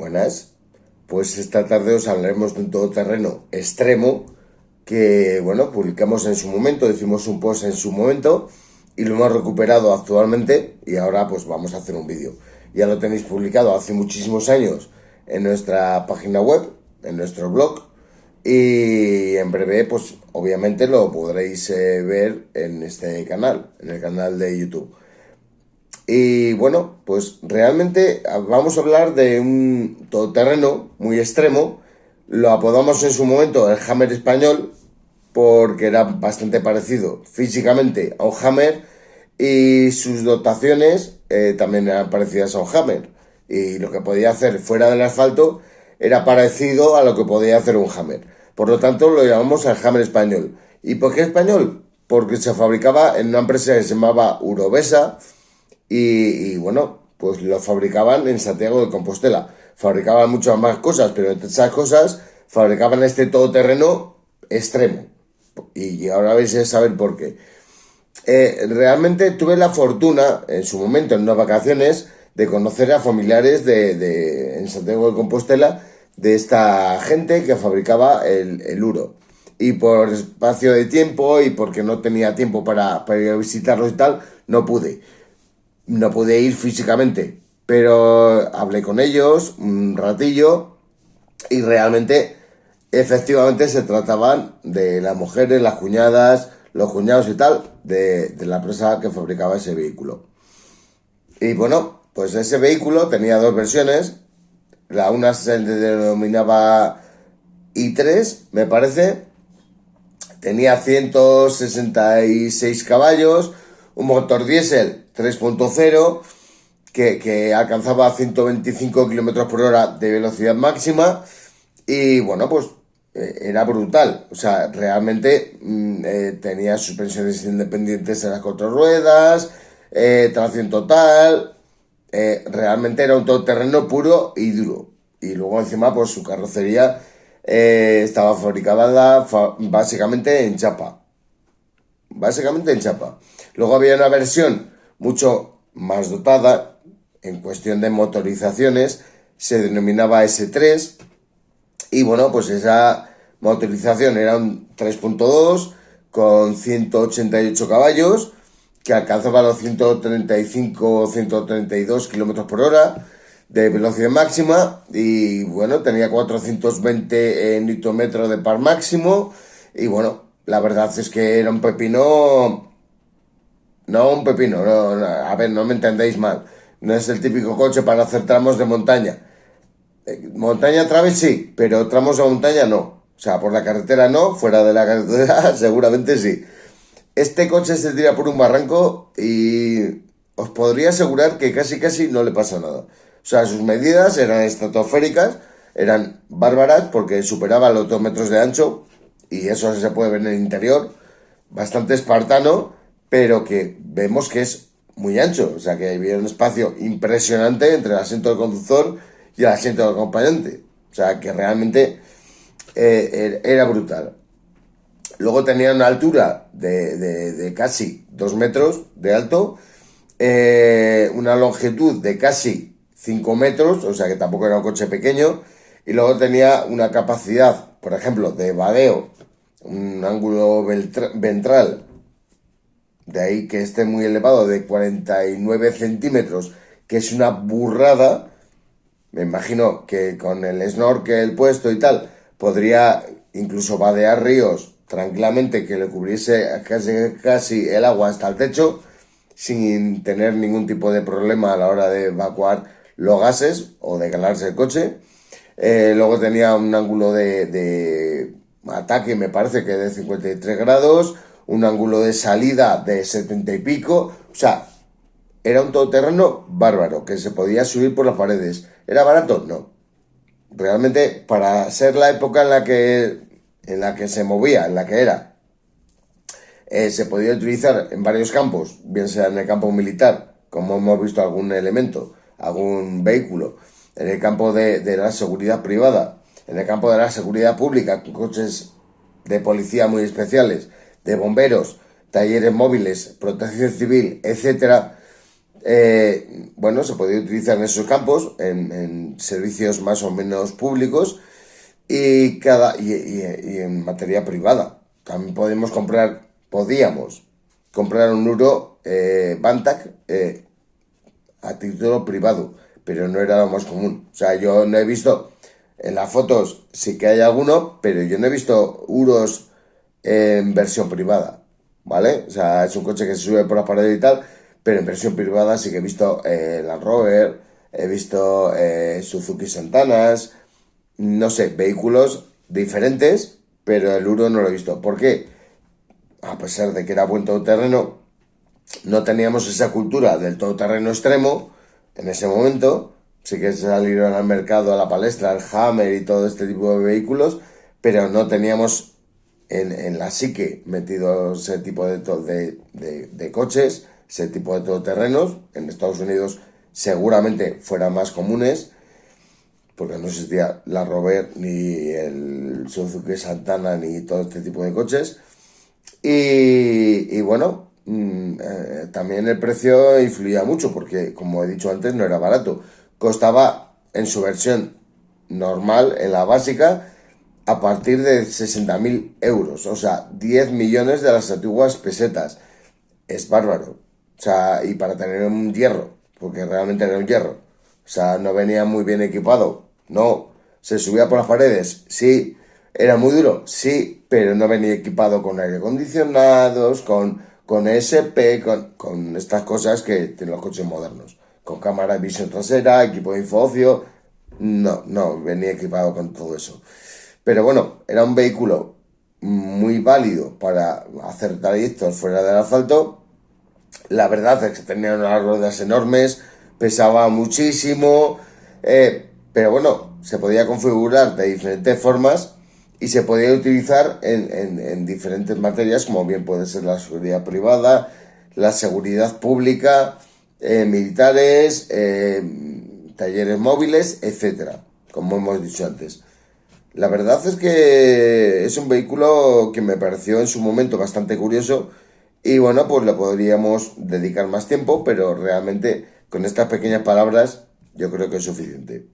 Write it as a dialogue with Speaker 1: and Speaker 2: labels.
Speaker 1: Buenas, pues esta tarde os hablaremos de un todoterreno extremo que, bueno, publicamos en su momento, hicimos un post en su momento y lo hemos recuperado actualmente y ahora pues vamos a hacer un vídeo. Ya lo tenéis publicado hace muchísimos años en nuestra página web, en nuestro blog, y en breve pues obviamente lo podréis ver en este canal, en el canal de YouTube. Y bueno, pues realmente vamos a hablar de un todoterreno muy extremo. Lo apodamos en su momento el Hammer español porque era bastante parecido físicamente a un Hammer y sus dotaciones también eran parecidas a un Hammer. Y lo que podía hacer fuera del asfalto era parecido a lo que podía hacer un Hammer. Por lo tanto, lo llamamos el Hammer español. ¿Y por qué español? Porque se fabricaba en una empresa que se llamaba Urovesa y bueno, pues lo fabricaban en Santiago de Compostela. Fabricaban muchas más cosas, pero entre esas cosas fabricaban este todoterreno extremo. Y ahora vais a saber por qué. Realmente tuve la fortuna, en su momento, en unas vacaciones, de conocer a familiares en Santiago de Compostela de esta gente que fabricaba el Uro. Y por espacio de tiempo y porque no tenía tiempo para ir a visitarlos y tal, no pude ir físicamente, pero hablé con ellos un ratillo y realmente, efectivamente, se trataban de las mujeres, las cuñadas, los cuñados y tal, de la empresa que fabricaba ese vehículo. Y bueno, pues ese vehículo tenía dos versiones. La una se denominaba i3, me parece. Tenía 166 caballos, un motor diésel 3.0 que alcanzaba 125 kilómetros por hora de velocidad máxima y bueno, pues era brutal. O sea, realmente tenía suspensiones independientes en las cuatro ruedas, tracción total, realmente era un todoterreno puro y duro. Y luego encima pues su carrocería estaba fabricada básicamente en chapa. Básicamente en chapa. Luego había una versión mucho más dotada en cuestión de motorizaciones, se denominaba S3 y bueno, pues esa motorización era un 3.2 con 188 caballos que alcanzaba los 135 o 132 kilómetros por hora de velocidad máxima y bueno, tenía 420 Nm de par máximo y bueno, la verdad es que era un pepino, no un pepino, a ver, no me entendéis mal, no es el típico coche para hacer tramos de montaña. Montaña otra vez sí, pero tramos de montaña no. O sea, por la carretera no, fuera de la carretera seguramente sí. Este coche se tira por un barranco y os podría asegurar que casi no le pasa nada. O sea, sus medidas eran estratosféricas, eran bárbaras porque superaban los 2 metros de ancho y eso se puede ver en el interior, bastante espartano, pero que vemos que es muy ancho. O sea, que había un espacio impresionante entre el asiento del conductor y el asiento del acompañante. O sea, que realmente era brutal. Luego tenía una altura de casi 2 metros de alto, una longitud de casi 5 metros, o sea que tampoco era un coche pequeño, y luego tenía una capacidad, por ejemplo, de vadeo, un ángulo ventral, de ahí que esté muy elevado, de 49 centímetros, que es una burrada. Me imagino que con el snorkel puesto y tal, podría incluso vadear ríos tranquilamente que le cubriese casi el agua hasta el techo sin tener ningún tipo de problema a la hora de evacuar los gases o de calarse el coche. Luego tenía un ángulo de ataque, me parece que de 53 grados, un ángulo de salida de 70 y pico. O sea, era un todoterreno bárbaro que se podía subir por las paredes. ¿Era barato? No. Realmente, para ser la época en la que se movía, en la que era, se podía utilizar en varios campos, bien sea en el campo militar, como hemos visto algún elemento, algún vehículo, en el campo de la seguridad privada, en el campo de la seguridad pública, con coches de policía muy especiales, de bomberos, talleres móviles, protección civil, etcétera. Bueno, se podía utilizar en esos campos, en servicios más o menos públicos y en materia privada. También podíamos comprar un Euro Bantac a título privado, pero no era lo más común. O sea, yo no he visto, en las fotos sí que hay alguno, pero yo no he visto Uros en versión privada, ¿vale? O sea, es un coche que se sube por las paredes y tal, pero en versión privada sí que he visto Land Rover, he visto Suzuki Santanas, no sé, vehículos diferentes, pero el Uro no lo he visto. ¿Por qué? A pesar de que era buen todoterreno, no teníamos esa cultura del todoterreno extremo en ese momento. Sí que salieron al mercado, a la palestra, el Hammer y todo este tipo de vehículos, pero no teníamos en la psique metido ese tipo de coches, ese tipo de todoterrenos. En Estados Unidos seguramente fueran más comunes, porque no existía la Rover, ni el Suzuki Santana, ni todo este tipo de coches. Y bueno, también el precio influía mucho, porque como he dicho antes, no era barato. Costaba en su versión normal, en la básica, a partir de 60.000 euros, o sea, 10 millones de las antiguas pesetas. Es bárbaro. O sea, y para tener un hierro, porque realmente era un hierro. O sea, no venía muy bien equipado. No. ¿Se subía por las paredes? Sí. ¿Era muy duro? Sí, pero no venía equipado con aire acondicionados, con ESP, con estas cosas que tienen los coches modernos. Con cámara de visión trasera, equipo de infoocio. No, venía equipado con todo eso. Pero bueno, era un vehículo muy válido para hacer trayectos fuera del asfalto. La verdad es que tenía unas ruedas enormes, pesaba muchísimo, pero bueno, se podía configurar de diferentes formas y se podía utilizar en diferentes materias, como bien puede ser la seguridad privada, la seguridad pública, militares, talleres móviles, etcétera, como hemos dicho antes. La verdad es que es un vehículo que me pareció en su momento bastante curioso y bueno, pues le podríamos dedicar más tiempo, pero realmente con estas pequeñas palabras yo creo que es suficiente.